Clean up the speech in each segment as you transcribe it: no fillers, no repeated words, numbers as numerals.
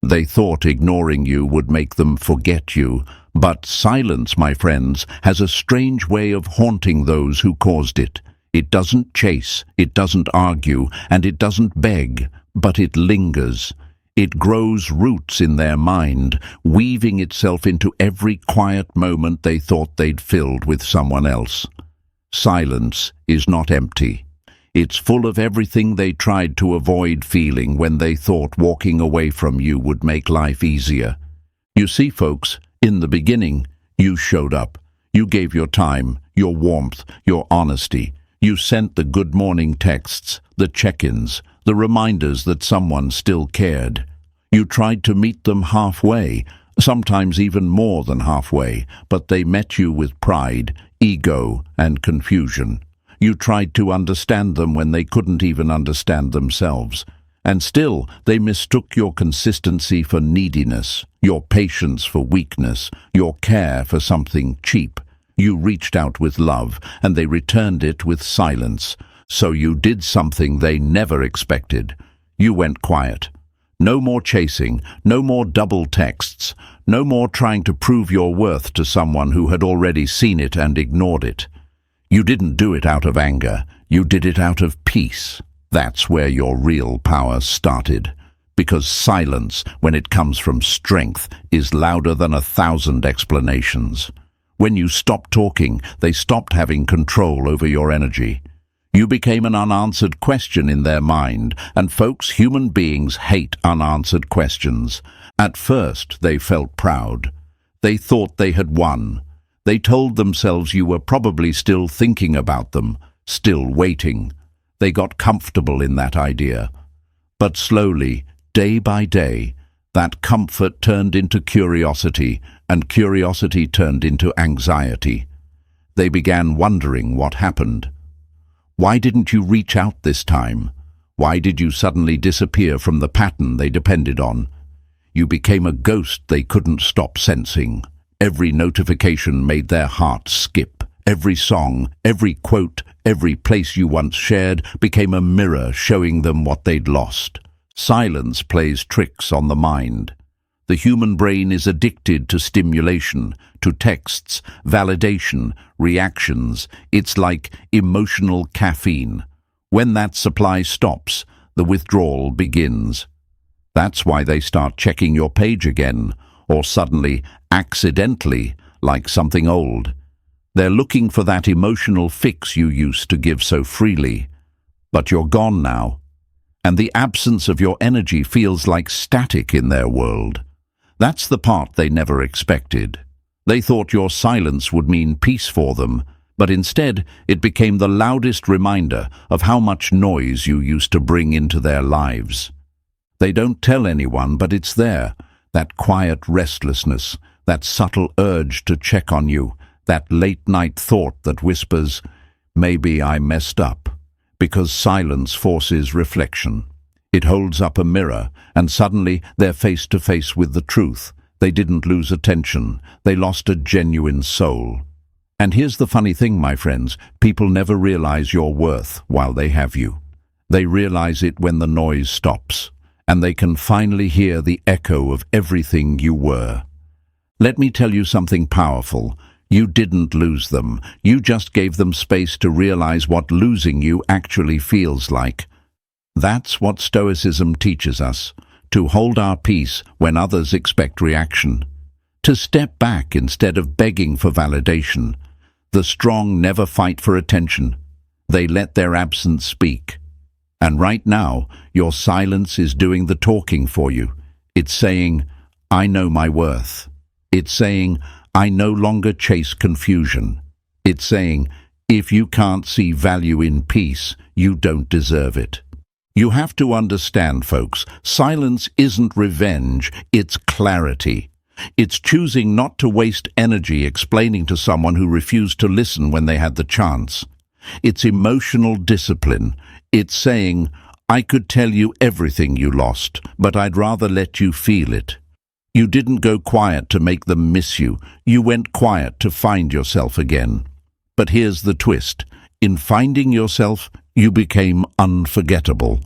They thought ignoring you would make them forget you, but silence, my friends, has a strange way of haunting those who caused it. It doesn't chase, it doesn't argue, and it doesn't beg, but it lingers. It grows roots in their mind, weaving itself into every quiet moment they thought they'd filled with someone else. Silence is not empty. It's full of everything they tried to avoid feeling when they thought walking away from you would make life easier. You see, folks, in the beginning, you showed up. You gave your time, your warmth, your honesty. You sent the good morning texts, the check-ins, the reminders that someone still cared. You tried to meet them halfway, sometimes even more than halfway, but they met you with pride, ego, and confusion. You tried to understand them when they couldn't even understand themselves. And still, they mistook your consistency for neediness, your patience for weakness, your care for something cheap. You reached out with love, and they returned it with silence. So you did something they never expected. You went quiet. No more chasing, no more double texts, no more trying to prove your worth to someone who had already seen it and ignored it. You didn't do it out of anger. You did it out of peace. That's where your real power started. Because silence, when it comes from strength, is louder than 1,000 explanations. When you stopped talking, they stopped having control over your energy. You became an unanswered question in their mind, and folks, human beings hate unanswered questions. At first, they felt proud. They thought they had won. They told themselves you were probably still thinking about them, still waiting. They got comfortable in that idea. But slowly, day by day, that comfort turned into curiosity, and curiosity turned into anxiety. They began wondering what happened. Why didn't you reach out this time? Why did you suddenly disappear from the pattern they depended on? You became a ghost they couldn't stop sensing. Every notification made their heart skip. Every song, every quote, every place you once shared became a mirror showing them what they'd lost. Silence plays tricks on the mind. The human brain is addicted to stimulation, to texts, validation, reactions. It's like emotional caffeine. When that supply stops, the withdrawal begins. That's why they start checking your page again, or suddenly, accidentally, like something old. They're looking for that emotional fix you used to give so freely. But you're gone now, and the absence of your energy feels like static in their world. That's the part they never expected. They thought your silence would mean peace for them, but instead it became the loudest reminder of how much noise you used to bring into their lives. They don't tell anyone, but it's there, that quiet restlessness, that subtle urge to check on you, that late-night thought that whispers, "Maybe I messed up," because silence forces reflection. It holds up a mirror, and suddenly they're face to face with the truth. They didn't lose attention. They lost a genuine soul. And here's the funny thing, my friends. People never realize your worth while they have you. They realize it when the noise stops, and they can finally hear the echo of everything you were. Let me tell you something powerful. You didn't lose them. You just gave them space to realize what losing you actually feels like. That's what Stoicism teaches us, to hold our peace when others expect reaction, to step back instead of begging for validation. The strong never fight for attention. They let their absence speak. And right now, your silence is doing the talking for you. It's saying, "I know my worth." It's saying, "I no longer chase confusion." It's saying, "If you can't see value in peace, you don't deserve it." You have to understand, folks, silence isn't revenge, it's clarity. It's choosing not to waste energy explaining to someone who refused to listen when they had the chance. It's emotional discipline. It's saying, "I could tell you everything you lost, but I'd rather let you feel it." You didn't go quiet to make them miss you. You went quiet to find yourself again. But here's the twist. In finding yourself, you became unforgettable.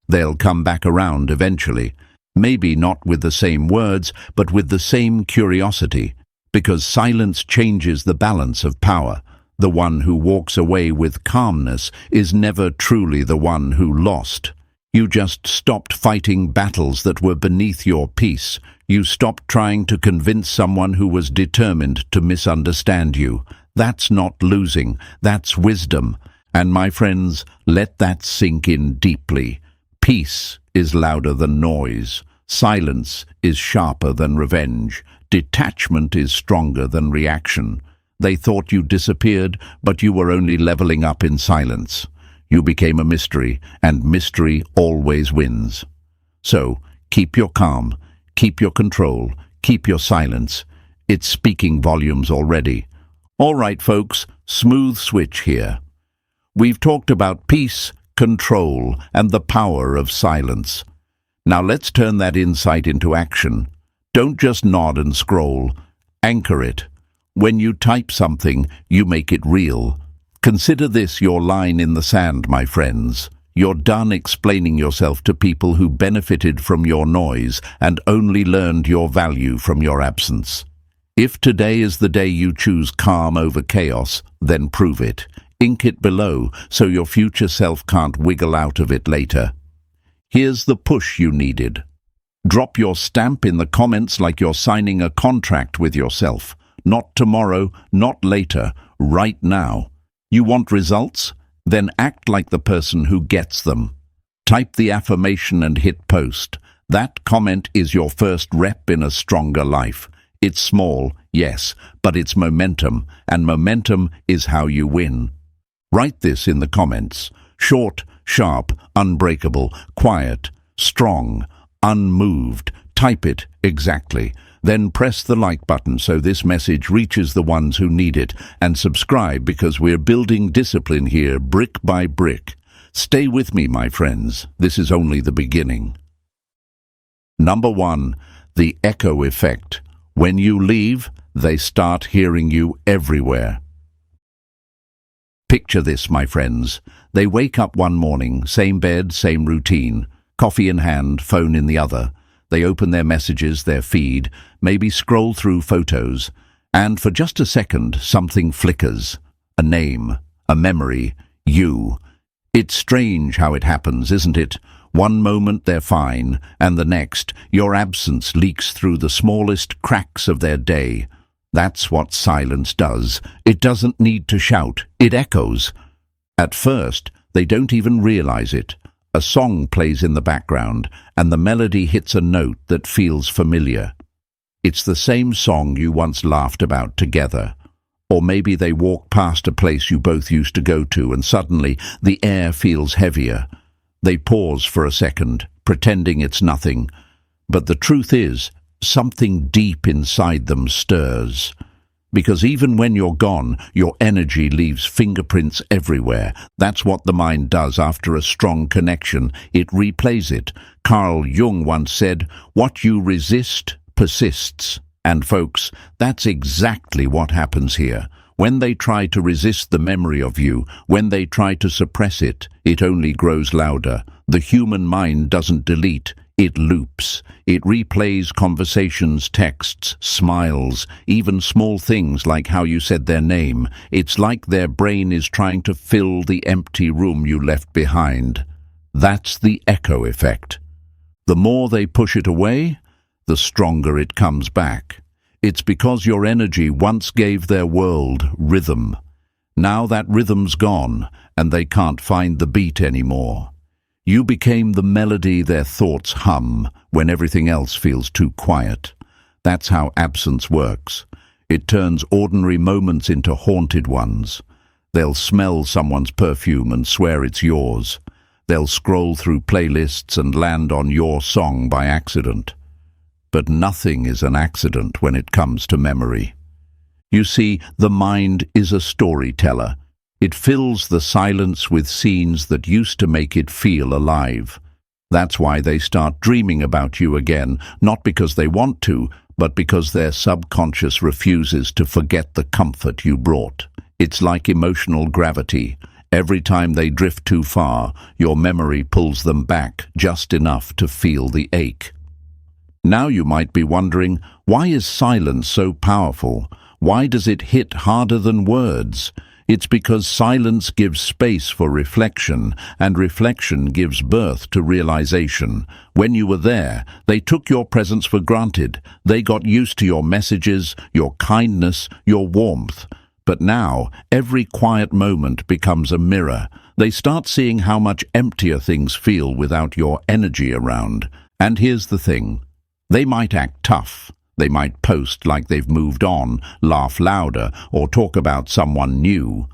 They'll come back around eventually. Maybe not with the same words, but with the same curiosity, because silence changes the balance of power. The one who walks away with calmness is never truly the one who lost. You just stopped fighting battles that were beneath your peace. You stopped trying to convince someone who was determined to misunderstand you. That's not losing, that's wisdom. And my friends, let that sink in deeply. Peace is louder than noise. Silence is sharper than revenge. Detachment is stronger than reaction. They thought you disappeared, but you were only leveling up in silence. You became a mystery, and mystery always wins. So, keep your calm, keep your control, keep your silence. It's speaking volumes already. All right, folks, smooth switch here. We've talked about peace, control, and the power of silence. Now let's turn that insight into action. Don't just nod and scroll. Anchor it. When you type something, you make it real. Consider this your line in the sand, my friends. You're done explaining yourself to people who benefited from your noise and only learned your value from your absence. If today is the day you choose calm over chaos, then prove it. Ink it below so your future self can't wiggle out of it later. Here's the push you needed. Drop your stamp in the comments like you're signing a contract with yourself. Not tomorrow, not later, right now. You want results? Then act like the person who gets them. Type the affirmation and hit post. That comment is your first rep in a stronger life. It's small, yes, but it's momentum, and momentum is how you win. Write this in the comments. Short, sharp, unbreakable, quiet, strong, unmoved. Type it exactly. Then press the like button so this message reaches the ones who need it, and subscribe because we're building discipline here brick by brick. Stay with me, my friends. This is only the beginning. Number 1, the echo effect. When you leave, they start hearing you everywhere. Picture this, my friends. They wake up one morning, same bed, same routine, coffee in hand, phone in the other. They open their messages, their feed, maybe scroll through photos, and for just a second, something flickers. A name, a memory, you. It's strange how it happens, isn't it? One moment they're fine, and the next, your absence leaks through the smallest cracks of their day. That's what silence does. It doesn't need to shout, it echoes. At first, they don't even realize it. A song plays in the background, and the melody hits a note that feels familiar. It's the same song you once laughed about together. Or maybe they walk past a place you both used to go to, and suddenly the air feels heavier. They pause for a second, pretending it's nothing. But the truth is, something deep inside them stirs. Because even when you're gone, your energy leaves fingerprints everywhere. That's what the mind does after a strong connection. It replays it. Carl Jung once said, "What you resist persists." And folks, that's exactly what happens here. When they try to resist the memory of you, when they try to suppress it, it only grows louder. The human mind doesn't delete. It loops. It replays conversations, texts, smiles, even small things like how you said their name. It's like their brain is trying to fill the empty room you left behind. That's the echo effect. The more they push it away, the stronger it comes back. It's because your energy once gave their world rhythm. Now that rhythm's gone, and they can't find the beat anymore. You became the melody their thoughts hum when everything else feels too quiet. That's how absence works. It turns ordinary moments into haunted ones. They'll smell someone's perfume and swear it's yours. They'll scroll through playlists and land on your song by accident. But nothing is an accident when it comes to memory. You see, the mind is a storyteller. It fills the silence with scenes that used to make it feel alive. That's why they start dreaming about you again, not because they want to, but because their subconscious refuses to forget the comfort you brought. It's like emotional gravity. Every time they drift too far, your memory pulls them back just enough to feel the ache. Now you might be wondering, why is silence so powerful? Why does it hit harder than words? It's because silence gives space for reflection, and reflection gives birth to realization. When you were there, they took your presence for granted. They got used to your messages, your kindness, your warmth. But now, every quiet moment becomes a mirror. They start seeing how much emptier things feel without your energy around. And here's the thing. They might act tough. They might post like they've moved on, laugh louder, or talk about someone new.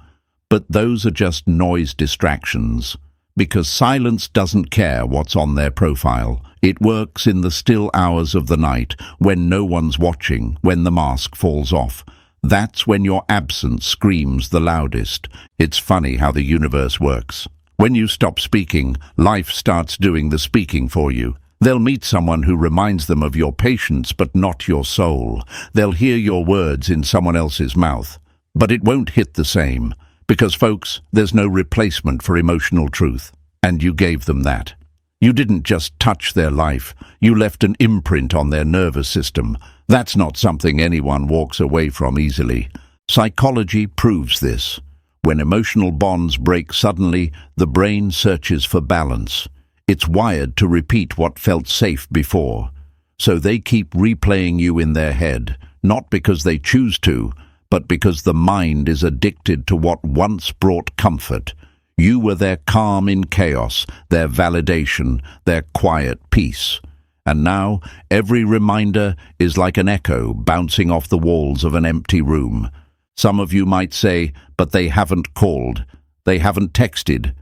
But those are just noise distractions. Because silence doesn't care what's on their profile. It works in the still hours of the night, when no one's watching, when the mask falls off. That's when your absence screams the loudest. It's funny how the universe works. When you stop speaking, life starts doing the speaking for you. They'll meet someone who reminds them of your patience but not your soul. They'll hear your words in someone else's mouth. But it won't hit the same. Because, folks, there's no replacement for emotional truth. And you gave them that. You didn't just touch their life. You left an imprint on their nervous system. That's not something anyone walks away from easily. Psychology proves this. When emotional bonds break suddenly, the brain searches for balance. It's wired to repeat what felt safe before. So they keep replaying you in their head, not because they choose to, but because the mind is addicted to what once brought comfort. You were their calm in chaos, their validation, their quiet peace. And now, every reminder is like an echo bouncing off the walls of an empty room. Some of you might say, but they haven't called, they haven't texted.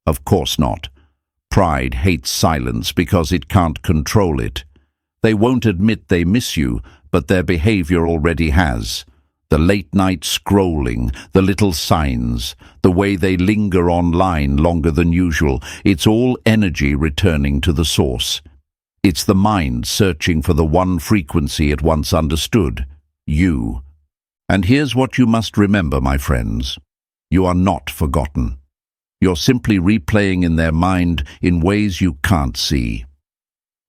Of course not. Pride hates silence because it can't control it. They won't admit they miss you, but their behavior already has. The late-night scrolling, the little signs, the way they linger online longer than usual, it's all energy returning to the source. It's the mind searching for the one frequency it once understood, you. And here's what you must remember, my friends. You are not forgotten. You're simply replaying in their mind in ways you can't see.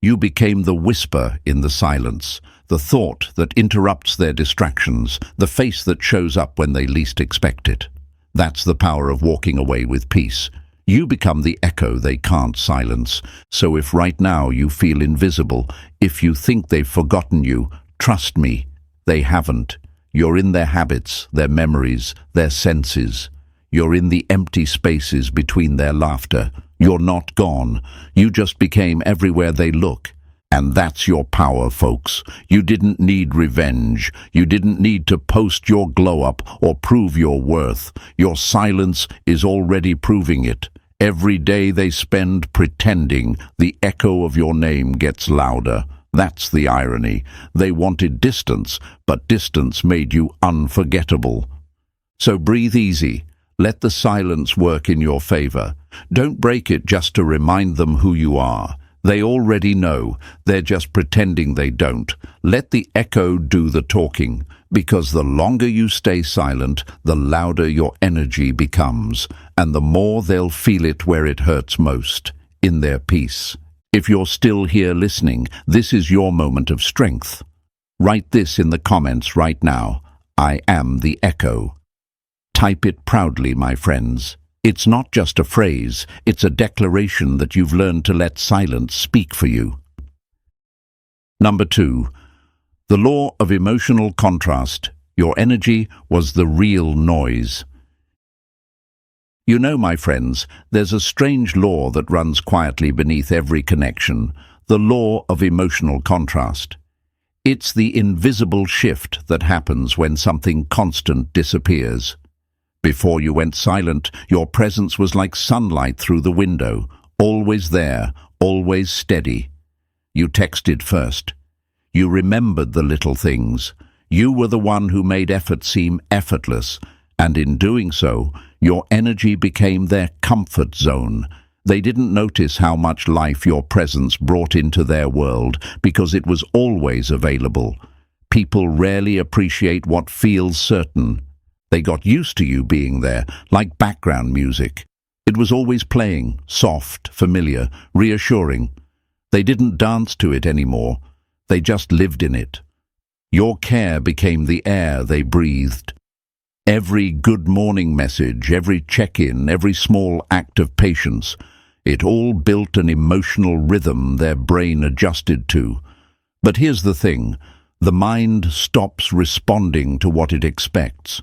You became the whisper in the silence, the thought that interrupts their distractions, the face that shows up when they least expect it. That's the power of walking away with peace. You become the echo they can't silence. So if right now you feel invisible, if you think they've forgotten you, trust me, they haven't. You're in their habits, their memories, their senses. You're in the empty spaces between their laughter. You're not gone. You just became everywhere they look. And that's your power, folks. You didn't need revenge. You didn't need to post your glow-up or prove your worth. Your silence is already proving it. Every day they spend pretending, the echo of your name gets louder. That's the irony. They wanted distance, but distance made you unforgettable. So breathe easy. Let the silence work in your favor. Don't break it just to remind them who you are. They already know. They're just pretending they don't. Let the echo do the talking, because the longer you stay silent, the louder your energy becomes, and the more they'll feel it where it hurts most, in their peace. If you're still here listening, this is your moment of strength. Write this in the comments right now. I am the echo. Type it proudly, my friends. It's not just a phrase, it's a declaration that you've learned to let silence speak for you. Number 2. The law of emotional contrast. Your energy was the real noise. You know, my friends, there's a strange law that runs quietly beneath every connection, the law of emotional contrast. It's the invisible shift that happens when something constant disappears. Before you went silent, your presence was like sunlight through the window, always there, always steady. You texted first. You remembered the little things. You were the one who made effort seem effortless, and in doing so, your energy became their comfort zone. They didn't notice how much life your presence brought into their world because it was always available. People rarely appreciate what feels certain. They got used to you being there, like background music. It was always playing, soft, familiar, reassuring. They didn't dance to it anymore. They just lived in it. Your care became the air they breathed. Every good morning message, every check-in, every small act of patience, it all built an emotional rhythm their brain adjusted to. But here's the thing, the mind stops responding to what it expects.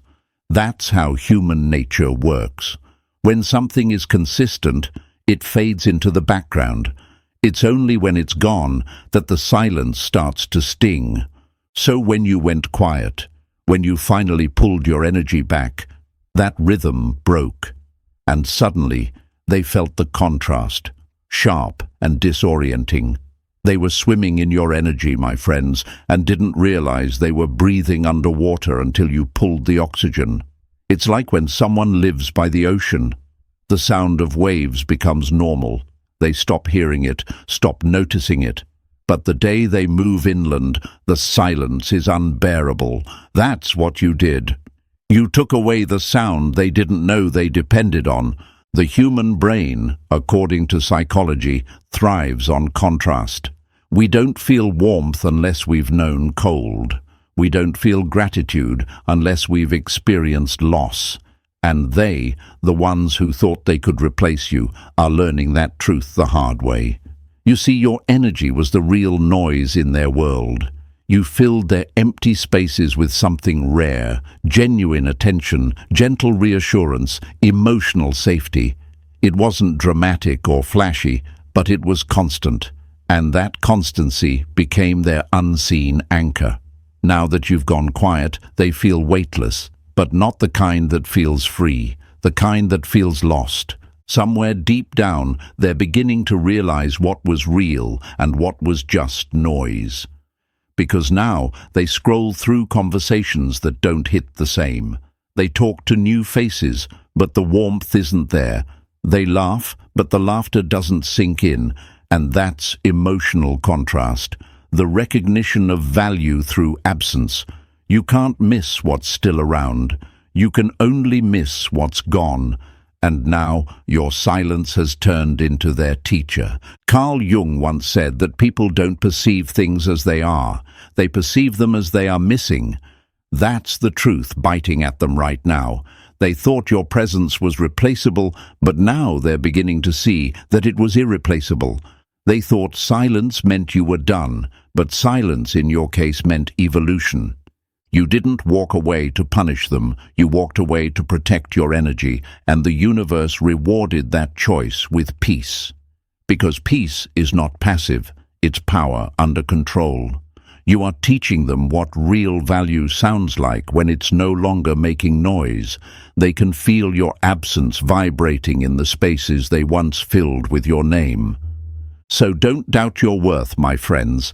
That's how human nature works. When something is consistent, it fades into the background. It's only when it's gone that the silence starts to sting. So when you went quiet, when you finally pulled your energy back, that rhythm broke. And suddenly, they felt the contrast, sharp and disorienting. They were swimming in your energy, my friends, and didn't realize they were breathing underwater until you pulled the oxygen. It's like when someone lives by the ocean. The sound of waves becomes normal. They stop hearing it, stop noticing it. But the day they move inland, the silence is unbearable. That's what you did. You took away the sound they didn't know they depended on. The human brain, according to psychology, thrives on contrast. We don't feel warmth unless we've known cold. We don't feel gratitude unless we've experienced loss. And they, the ones who thought they could replace you, are learning that truth the hard way. You see, your energy was the real noise in their world. You filled their empty spaces with something rare, genuine attention, gentle reassurance, emotional safety. It wasn't dramatic or flashy, but it was constant. And that constancy became their unseen anchor. Now that you've gone quiet, they feel weightless, but not the kind that feels free, the kind that feels lost. Somewhere deep down, they're beginning to realize what was real and what was just noise. Because now they scroll through conversations that don't hit the same. They talk to new faces, but the warmth isn't there. They laugh, but the laughter doesn't sink in. And that's emotional contrast, the recognition of value through absence. You can't miss what's still around. You can only miss what's gone. And now your silence has turned into their teacher. Carl Jung once said that people don't perceive things as they are. They perceive them as they are missing. That's the truth biting at them right now. They thought your presence was replaceable, but now they're beginning to see that it was irreplaceable. They thought silence meant you were done, but silence in your case meant evolution. You didn't walk away to punish them, you walked away to protect your energy, and the universe rewarded that choice with peace. Because peace is not passive, it's power under control. You are teaching them what real value sounds like when it's no longer making noise. They can feel your absence vibrating in the spaces they once filled with your name. So don't doubt your worth, my friends.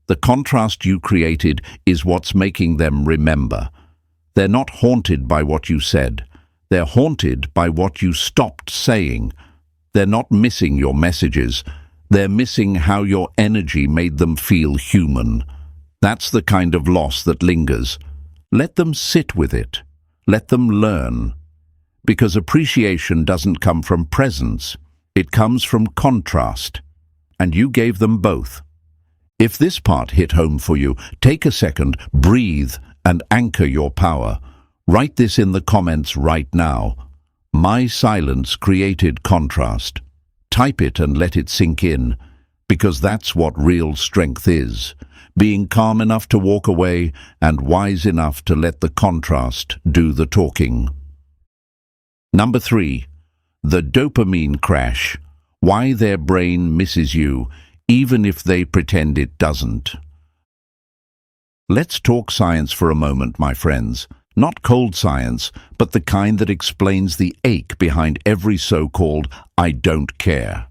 The contrast you created is what's making them remember. They're not haunted by what you said. They're haunted by what you stopped saying. They're not missing your messages. They're missing how your energy made them feel human. That's the kind of loss that lingers. Let them sit with it. Let them learn. Because appreciation doesn't come from presence. It comes from contrast. And you gave them both. If this part hit home for you, take a second, breathe, and anchor your power. Write this in the comments right now. My silence created contrast. Type it and let it sink in, because that's what real strength is. Being calm enough to walk away and wise enough to let the contrast do the talking. Number 3. The dopamine crash. Why their brain misses you, even if they pretend it doesn't. Let's talk science for a moment, my friends. Not cold science, but the kind that explains the ache behind every so-called "I don't care."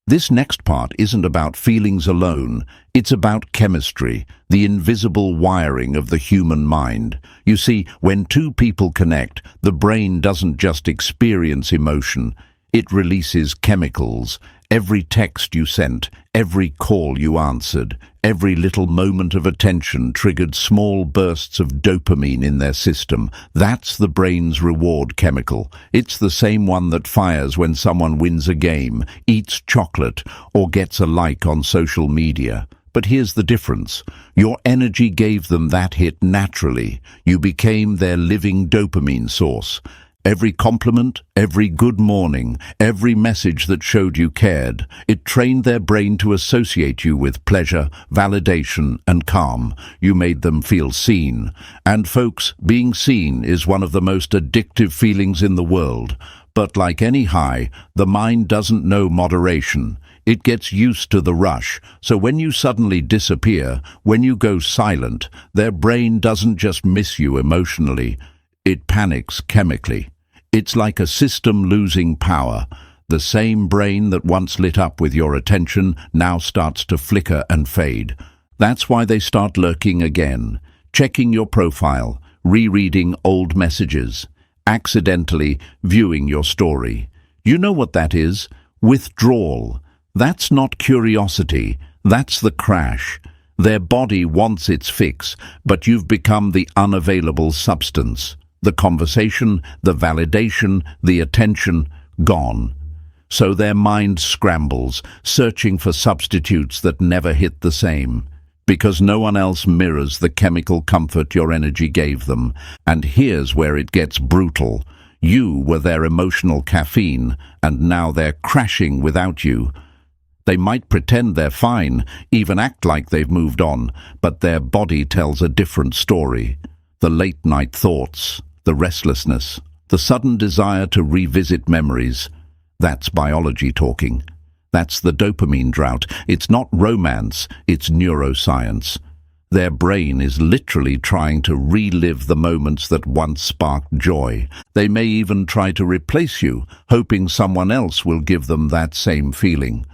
This next part isn't about feelings alone. It's about chemistry, the invisible wiring of the human mind. You see, when two people connect, the brain doesn't just experience emotion. It releases chemicals. Every text you sent, every call you answered, every little moment of attention triggered small bursts of dopamine in their system. That's the brain's reward chemical. It's the same one that fires when someone wins a game, eats chocolate, or gets a like on social media. But here's the difference. Your energy gave them that hit naturally. You became their living dopamine source. Every compliment, every good morning, every message that showed you cared, it trained their brain to associate you with pleasure, validation, and calm. You made them feel seen. And folks, being seen is one of the most addictive feelings in the world. But like any high, the mind doesn't know moderation. It gets used to the rush, so when you suddenly disappear, when you go silent, their brain doesn't just miss you emotionally, it panics chemically. It's like a system losing power. The same brain that once lit up with your attention now starts to flicker and fade. That's why they start lurking again, checking your profile, rereading old messages, accidentally viewing your story. You know what that is? Withdrawal. That's not curiosity, that's the crash. Their body wants its fix, but you've become the unavailable substance. The conversation, the validation, the attention, gone. So their mind scrambles, searching for substitutes that never hit the same. Because no one else mirrors the chemical comfort your energy gave them. And here's where it gets brutal. You were their emotional caffeine, and now they're crashing without you. They might pretend they're fine, even act like they've moved on, but their body tells a different story. The late-night thoughts, the restlessness, the sudden desire to revisit memories. That's biology talking. That's the dopamine drought. It's not romance, it's neuroscience. Their brain is literally trying to relive the moments that once sparked joy. They may even try to replace you, hoping someone else will give them that same feeling.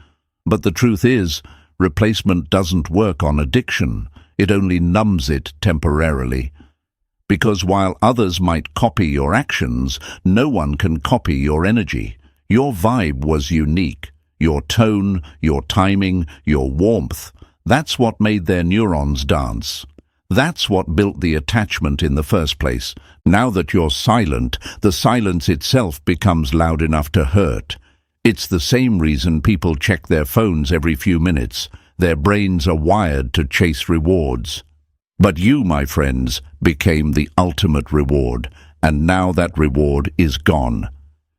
But the truth is, replacement doesn't work on addiction. It only numbs it temporarily. Because while others might copy your actions, no one can copy your energy. Your vibe was unique. Your tone, your timing, your warmth. That's what made their neurons dance. That's what built the attachment in the first place. Now that you're silent, the silence itself becomes loud enough to hurt. It's the same reason people check their phones every few minutes. Their brains are wired to chase rewards. But you, my friends, became the ultimate reward, and now that reward is gone.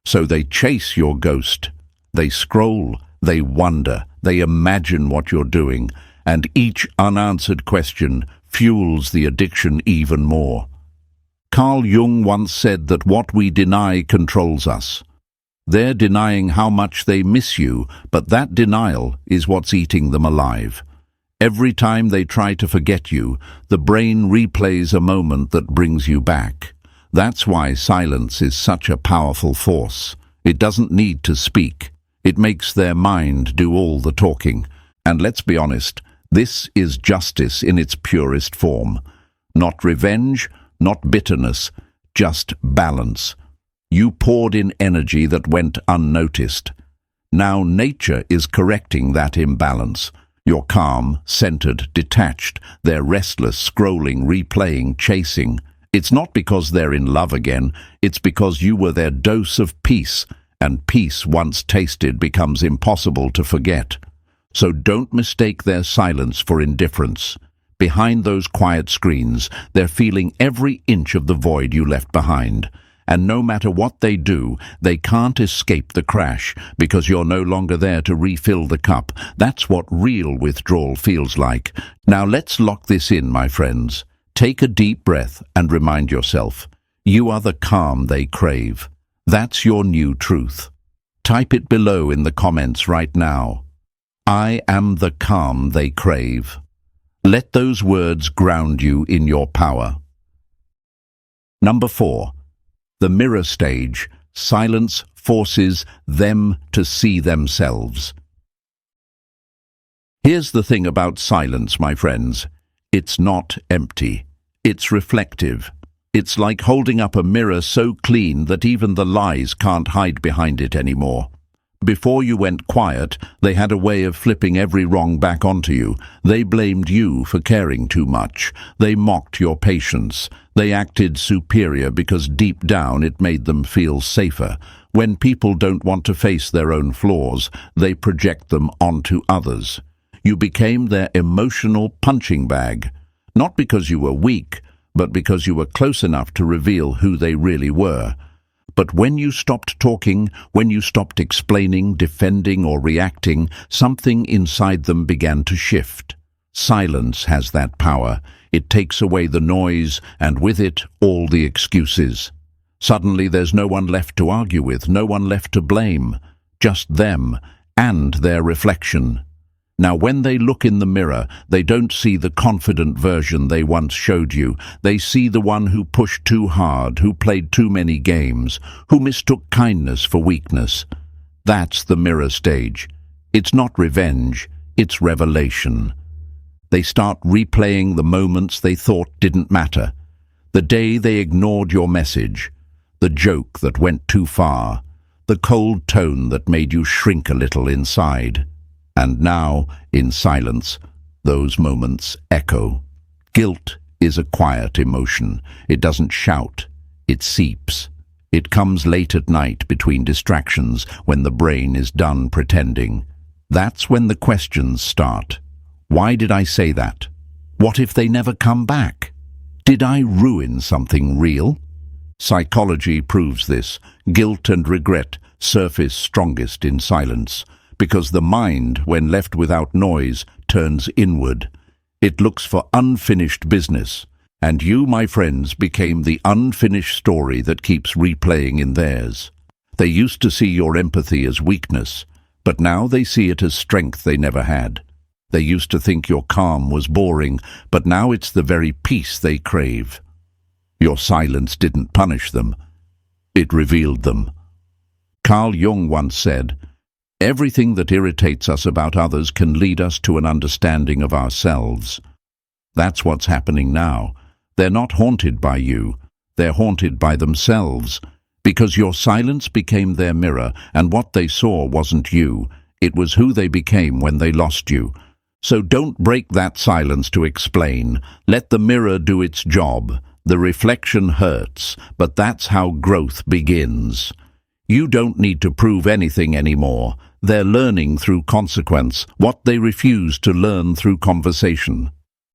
So they chase your ghost. They scroll, they wonder, they imagine what you're doing, and each unanswered question fuels the addiction even more. Carl Jung once said that what we deny controls us. They're denying how much they miss you, but that denial is what's eating them alive. Every time they try to forget you, the brain replays a moment that brings you back. That's why silence is such a powerful force. It doesn't need to speak. It makes their mind do all the talking. And let's be honest, this is justice in its purest form. Not revenge, not bitterness, just balance. You poured in energy that went unnoticed. Now nature is correcting that imbalance. You're calm, centered, detached. They're restless, scrolling, replaying, chasing. It's not because they're in love again. It's because you were their dose of peace, and peace once tasted becomes impossible to forget. So don't mistake their silence for indifference. Behind those quiet screens, they're feeling every inch of the void you left behind. And no matter what they do, they can't escape the crash because you're no longer there to refill the cup. That's what real withdrawal feels like. Now let's lock this in, my friends. Take a deep breath and remind yourself, you are the calm they crave. That's your new truth. Type it below in the comments right now. I am the calm they crave. Let those words ground you in your power. Number 4. The mirror stage. Silence forces them to see themselves. Here's the thing about silence, my friends. It's not empty. It's reflective. It's like holding up a mirror so clean that even the lies can't hide behind it anymore. Before you went quiet, they had a way of flipping every wrong back onto you. They blamed you for caring too much. They mocked your patience. They acted superior because deep down it made them feel safer. When people don't want to face their own flaws, they project them onto others. You became their emotional punching bag, not because you were weak, but because you were close enough to reveal who they really were. But when you stopped talking, when you stopped explaining, defending, or reacting, something inside them began to shift. Silence has that power. It takes away the noise, and with it, all the excuses. Suddenly there's no one left to argue with, no one left to blame. Just them, and their reflection. Now when they look in the mirror, they don't see the confident version they once showed you. They see the one who pushed too hard, who played too many games, who mistook kindness for weakness. That's the mirror stage. It's not revenge, it's revelation. They start replaying the moments they thought didn't matter. The day they ignored your message, the joke that went too far, the cold tone that made you shrink a little inside. And now, in silence, those moments echo. Guilt is a quiet emotion. It doesn't shout. It seeps. It comes late at night between distractions when the brain is done pretending. That's when the questions start. Why did I say that? What if they never come back? Did I ruin something real? Psychology proves this. Guilt and regret surface strongest in silence, because the mind, when left without noise, turns inward. It looks for unfinished business, and you, my friends, became the unfinished story that keeps replaying in theirs. They used to see your empathy as weakness, but now they see it as strength they never had. They used to think your calm was boring, but now it's the very peace they crave. Your silence didn't punish them. It revealed them. Carl Jung once said, "Everything that irritates us about others can lead us to an understanding of ourselves." That's what's happening now. They're not haunted by you. They're haunted by themselves. Because your silence became their mirror, and what they saw wasn't you. It was who they became when they lost you. So don't break that silence to explain. Let the mirror do its job. The reflection hurts, but that's how growth begins. You don't need to prove anything anymore. They're learning through consequence what they refuse to learn through conversation.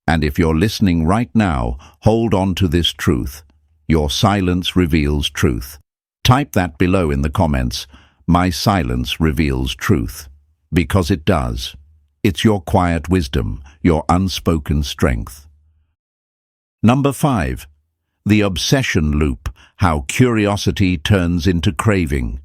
And if you're listening right now, hold on to this truth. Your silence reveals truth. Type that below in the comments. My silence reveals truth. Because it does. It's your quiet wisdom, your unspoken strength. Number 5. The obsession loop. How curiosity turns into craving.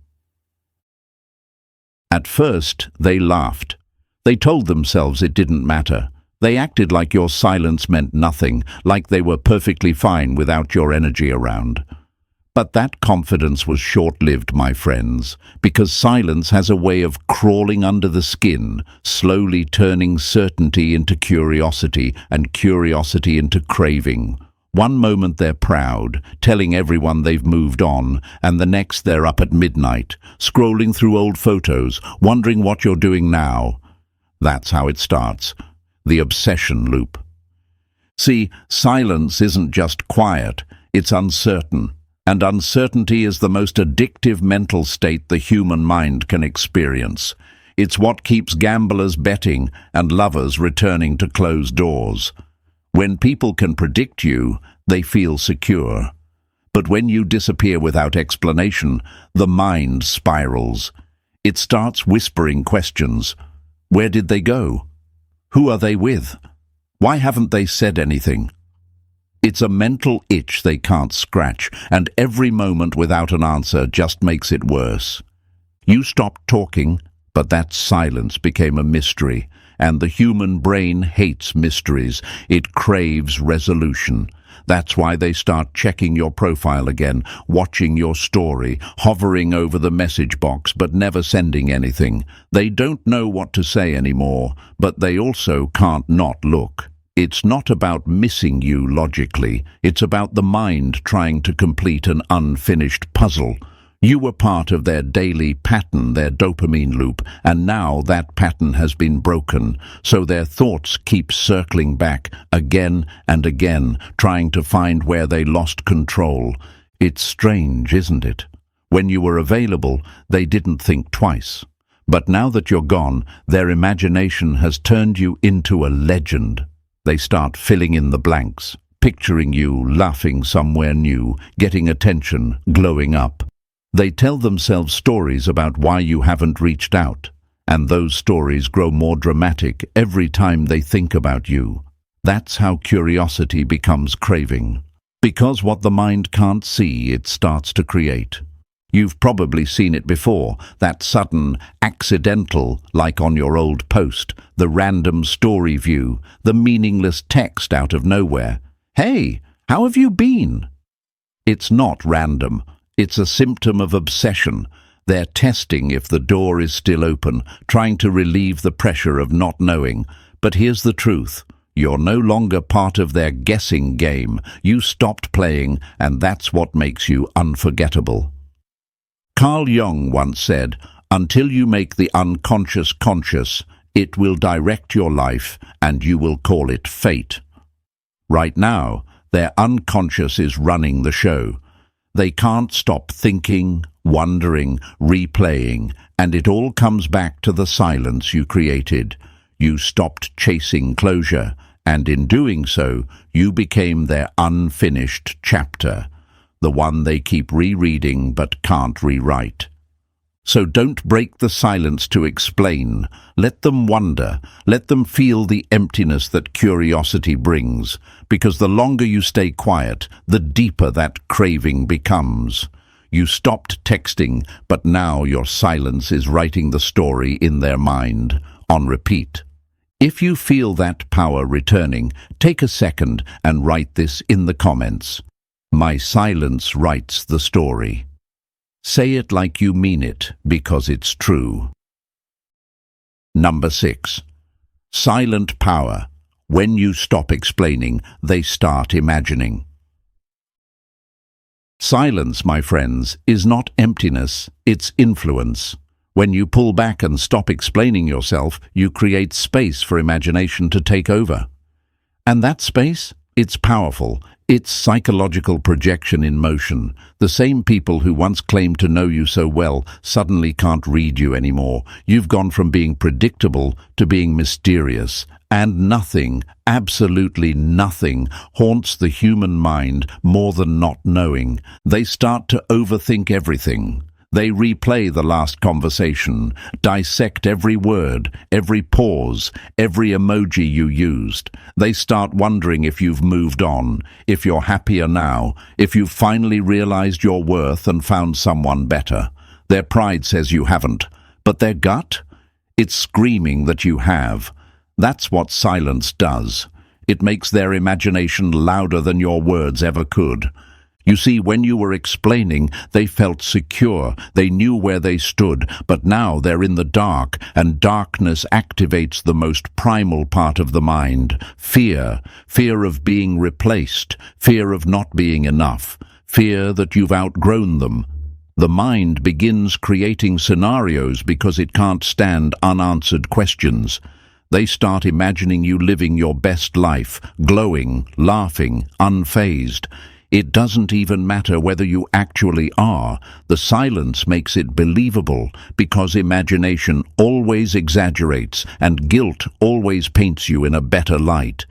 At first, they laughed. They told themselves it didn't matter. They acted like your silence meant nothing, like they were perfectly fine without your energy around. But that confidence was short-lived, my friends, because silence has a way of crawling under the skin, slowly turning certainty into curiosity and curiosity into craving. One moment they're proud, telling everyone they've moved on, and the next they're up at midnight, scrolling through old photos, wondering what you're doing now. That's how it starts, the obsession loop. See, silence isn't just quiet, it's uncertain. And uncertainty is the most addictive mental state the human mind can experience. It's what keeps gamblers betting and lovers returning to closed doors. When people can predict you, they feel secure. But when you disappear without explanation, the mind spirals. It starts whispering questions. Where did they go? Who are they with? Why haven't they said anything? It's a mental itch they can't scratch, and every moment without an answer just makes it worse. You stopped talking, but that silence became a mystery. And the human brain hates mysteries. It craves resolution. That's why they start checking your profile again, watching your story, hovering over the message box but never sending anything. They don't know what to say anymore, but they also can't not look. It's not about missing you logically. It's about the mind trying to complete an unfinished puzzle. You were part of their daily pattern, their dopamine loop, and now that pattern has been broken, so their thoughts keep circling back again and again, trying to find where they lost control. It's strange, isn't it? When you were available, they didn't think twice. But now that you're gone, their imagination has turned you into a legend. They start filling in the blanks, picturing you laughing somewhere new, getting attention, glowing up. They tell themselves stories about why you haven't reached out, and those stories grow more dramatic every time they think about you. That's how curiosity becomes craving. Because what the mind can't see, it starts to create. You've probably seen it before, that sudden, accidental, like on your old post, the random story view, the meaningless text out of nowhere. "Hey, how have you been?" It's not random. It's a symptom of obsession. They're testing if the door is still open, trying to relieve the pressure of not knowing. But here's the truth. You're no longer part of their guessing game. You stopped playing, and that's what makes you unforgettable. Carl Jung once said, "Until you make the unconscious conscious, it will direct your life, and you will call it fate." Right now, their unconscious is running the show. They can't stop thinking, wondering, replaying, and it all comes back to the silence you created. You stopped chasing closure, and in doing so, you became their unfinished chapter, the one they keep rereading but can't rewrite. So don't break the silence to explain. Let them wonder. Let them feel the emptiness that curiosity brings, because the longer you stay quiet, the deeper that craving becomes. You stopped texting, but now your silence is writing the story in their mind, on repeat. If you feel that power returning, take a second and write this in the comments. My silence writes the story. Say it like you mean it, because it's true. Number 6. Silent power. When you stop explaining, they start imagining. Silence, my friends, is not emptiness, it's influence. When you pull back and stop explaining yourself, you create space for imagination to take over. And that space? It's powerful. It's psychological projection in motion. The same people who once claimed to know you so well suddenly can't read you anymore. You've gone from being predictable to being mysterious. And nothing, absolutely nothing, haunts the human mind more than not knowing. They start to overthink everything. They replay the last conversation, dissect every word, every pause, every emoji you used. They start wondering if you've moved on, if you're happier now, if you've finally realized your worth and found someone better. Their pride says you haven't, but their gut? It's screaming that you have. That's what silence does. It makes their imagination louder than your words ever could. You see, when you were explaining, they felt secure, they knew where they stood, but now they're in the dark, and darkness activates the most primal part of the mind, fear. Fear of being replaced, fear of not being enough, fear that you've outgrown them. The mind begins creating scenarios because it can't stand unanswered questions. They start imagining you living your best life, glowing, laughing, unfazed. It doesn't even matter whether you actually are. The silence makes it believable because imagination always exaggerates and guilt always paints you in a better light.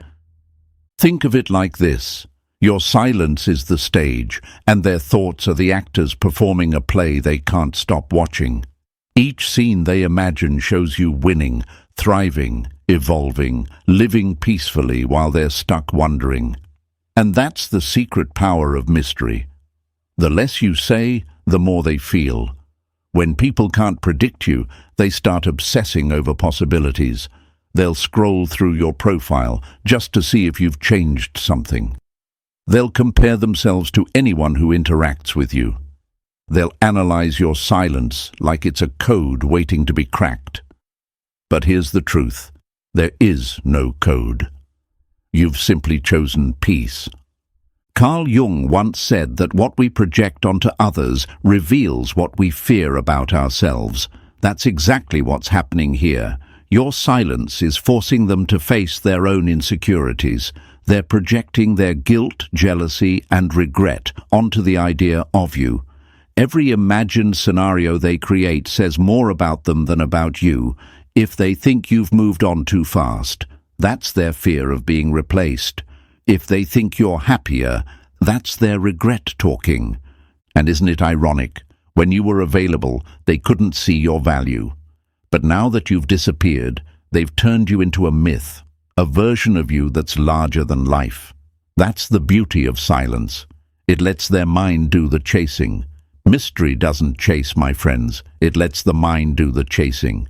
Think of it like this. Your silence is the stage, and their thoughts are the actors performing a play they can't stop watching. Each scene they imagine shows you winning, thriving, evolving, living peacefully while they're stuck wondering. And that's the secret power of mystery. The less you say, the more they feel. When people can't predict you, they start obsessing over possibilities. They'll scroll through your profile just to see if you've changed something. They'll compare themselves to anyone who interacts with you. They'll analyze your silence like it's a code waiting to be cracked. But here's the truth. There is no code. You've simply chosen peace. Carl Jung once said that what we project onto others reveals what we fear about ourselves. That's exactly what's happening here. Your silence is forcing them to face their own insecurities. They're projecting their guilt, jealousy, and regret onto the idea of you. Every imagined scenario they create says more about them than about you. If they think you've moved on too fast, that's their fear of being replaced. If they think you're happier, that's their regret talking. And isn't it ironic? When you were available, they couldn't see your value. But now that you've disappeared, they've turned you into a myth, a version of you that's larger than life. That's the beauty of silence. It lets their mind do the chasing. Mystery doesn't chase, my friends. It lets the mind do the chasing.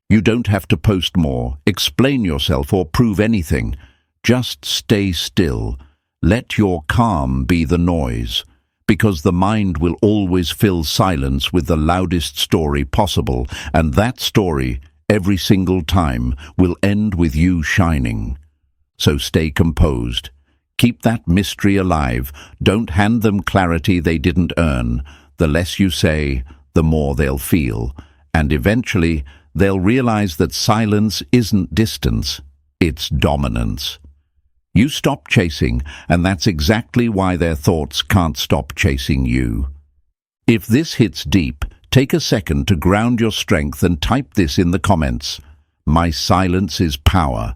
You don't have to post more, explain yourself, or prove anything. Just stay still. Let your calm be the noise, because the mind will always fill silence with the loudest story possible, and that story, every single time, will end with you shining. So stay composed. Keep that mystery alive. Don't hand them clarity they didn't earn. The less you say, the more they'll feel. And eventually, they'll realize that silence isn't distance, it's dominance. You stop chasing, and that's exactly why their thoughts can't stop chasing you. If this hits deep, take a second to ground your strength and type this in the comments. My silence is power.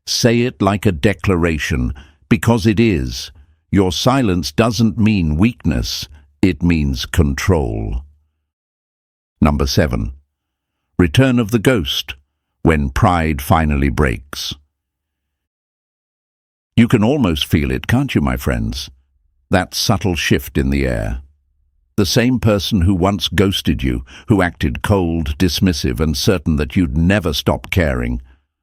Say it like a declaration, because it is. Your silence doesn't mean weakness, it means control. Number 7. Return of the ghost, when pride finally breaks. You can almost feel it, can't you, my friends? That subtle shift in the air. The same person who once ghosted you, who acted cold, dismissive, and certain that you'd never stop caring,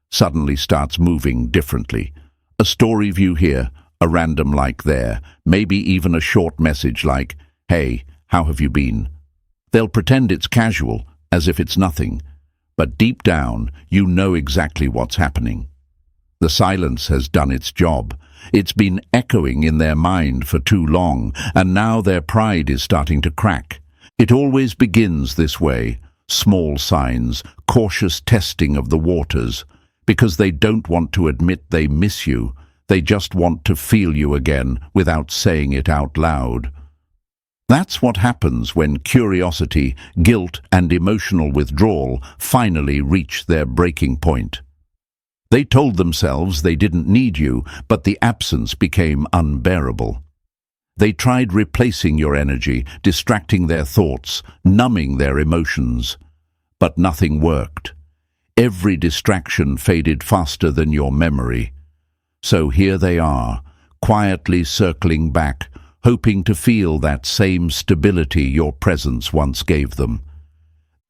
suddenly starts moving differently. A story view here, a random like there, maybe even a short message like, "Hey, how have you been?" They'll pretend it's casual, as if it's nothing, but deep down, you know exactly what's happening. The silence has done its job. It's been echoing in their mind for too long, and now their pride is starting to crack. It always begins this way, small signs, cautious testing of the waters, because they don't want to admit they miss you. They just want to feel you again without saying it out loud. That's what happens when curiosity, guilt, and emotional withdrawal finally reach their breaking point. They told themselves they didn't need you, but the absence became unbearable. They tried replacing your energy, distracting their thoughts, numbing their emotions. But nothing worked. Every distraction faded faster than your memory. So here they are, quietly circling back, hoping to feel that same stability your presence once gave them.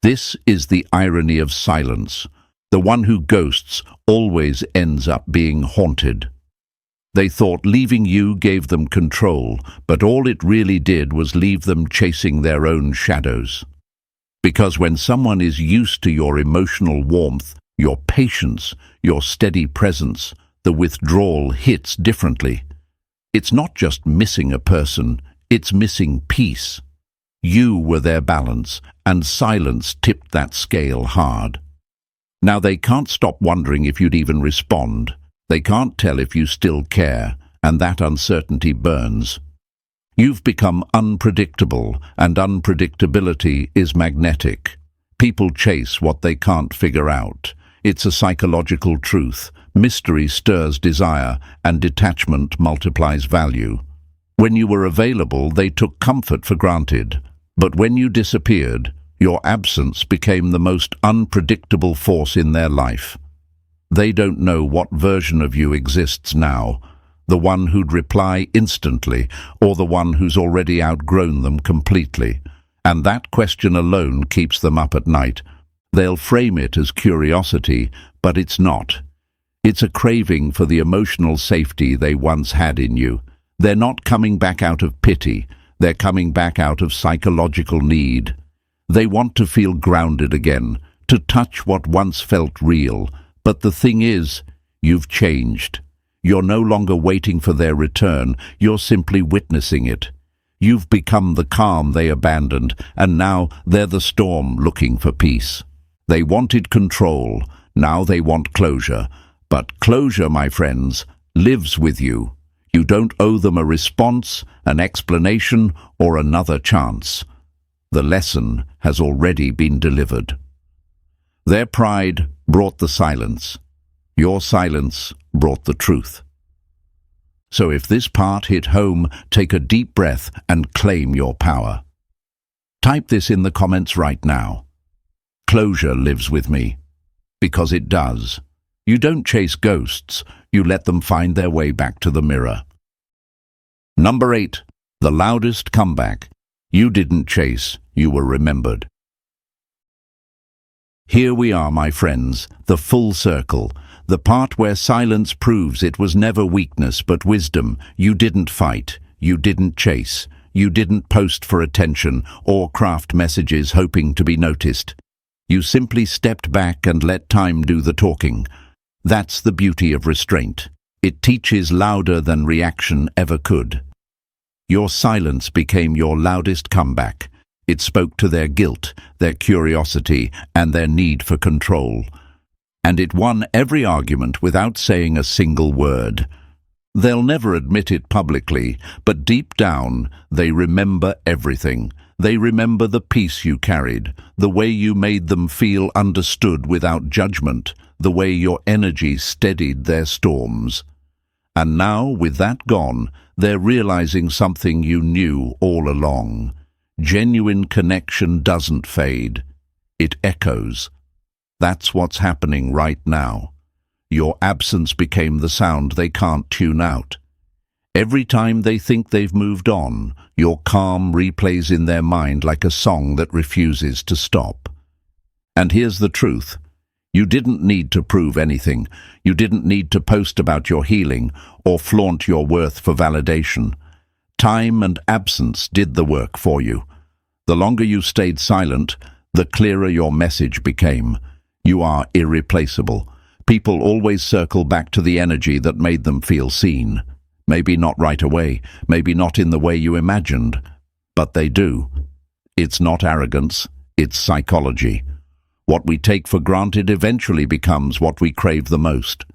This is the irony of silence. The one who ghosts always ends up being haunted. They thought leaving you gave them control, but all it really did was leave them chasing their own shadows. Because when someone is used to your emotional warmth, your patience, your steady presence, the withdrawal hits differently. It's not just missing a person, it's missing peace. You were their balance, and silence tipped that scale hard. Now they can't stop wondering if you'd even respond. They can't tell if you still care, and that uncertainty burns. You've become unpredictable, and unpredictability is magnetic. People chase what they can't figure out. It's a psychological truth. Mystery stirs desire, and detachment multiplies value. When you were available, they took comfort for granted. But when you disappeared, your absence became the most unpredictable force in their life. They don't know what version of you exists now, the one who'd reply instantly, or the one who's already outgrown them completely. And that question alone keeps them up at night. They'll frame it as curiosity, but it's not. It's a craving for the emotional safety they once had in you. They're not coming back out of pity, they're coming back out of psychological need. They want to feel grounded again, to touch what once felt real. But the thing is, you've changed. You're no longer waiting for their return, you're simply witnessing it. You've become the calm they abandoned, and now they're the storm looking for peace. They wanted control, now they want closure. But closure, my friends, lives with you. You don't owe them a response, an explanation, or another chance. The lesson has already been delivered. Their pride brought the silence. Your silence brought the truth. So if this part hit home, take a deep breath and claim your power. Type this in the comments right now. Closure lives with me. Because it does. You don't chase ghosts, you let them find their way back to the mirror. Number 8. The loudest comeback. You didn't chase, you were remembered. Here we are, my friends, the full circle, the part where silence proves it was never weakness but wisdom. You didn't fight, you didn't chase, you didn't post for attention or craft messages hoping to be noticed. You simply stepped back and let time do the talking. That's the beauty of restraint. It teaches louder than reaction ever could. Your silence became your loudest comeback. It spoke to their guilt, their curiosity, and their need for control. And it won every argument without saying a single word. They'll never admit it publicly, but deep down, they remember everything. They remember the peace you carried, the way you made them feel understood without judgment, the way your energy steadied their storms. And now, with that gone, they're realizing something you knew all along. Genuine connection doesn't fade. It echoes. That's what's happening right now. Your absence became the sound they can't tune out. Every time they think they've moved on, your calm replays in their mind like a song that refuses to stop. And here's the truth. You didn't need to prove anything. You didn't need to post about your healing or flaunt your worth for validation. Time and absence did the work for you. The longer you stayed silent, the clearer your message became. You are irreplaceable. People always circle back to the energy that made them feel seen. Maybe not right away, maybe not in the way you imagined, but they do. It's not arrogance, it's psychology. What we take for granted eventually becomes what we crave the most.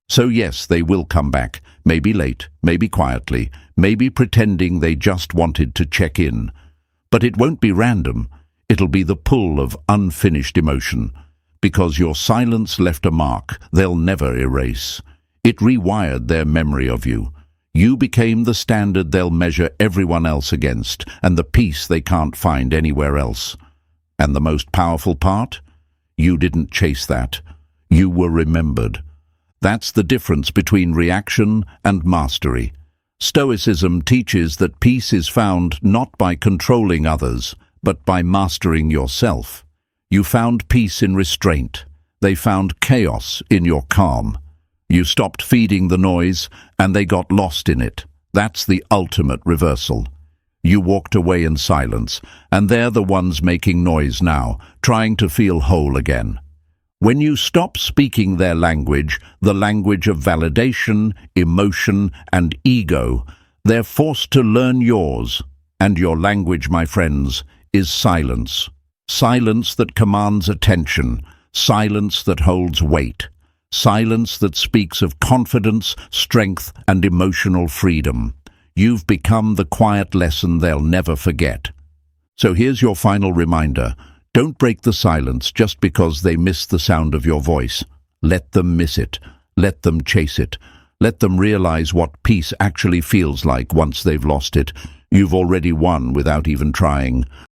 So yes, they will come back, maybe late, maybe quietly, maybe pretending they just wanted to check in. But it won't be random. It'll be the pull of unfinished emotion. Because your silence left a mark they'll never erase. It rewired their memory of you. You became the standard they'll measure everyone else against, and the peace they can't find anywhere else. And the most powerful part? You didn't chase that. You were remembered. That's the difference between reaction and mastery. Stoicism teaches that peace is found not by controlling others, but by mastering yourself. You found peace in restraint. They found chaos in your calm. You stopped feeding the noise, and they got lost in it. That's the ultimate reversal. You walked away in silence, and they're the ones making noise now, trying to feel whole again. When you stop speaking their language, the language of validation, emotion, and ego, they're forced to learn yours. And your language, my friends, is silence. Silence that commands attention. Silence that holds weight. Silence that speaks of confidence, strength, and emotional freedom. You've become the quiet lesson they'll never forget. So here's your final reminder. Don't break the silence just because they miss the sound of your voice. Let them miss it. Let them chase it. Let them realize what peace actually feels like once they've lost it. You've already won without even trying.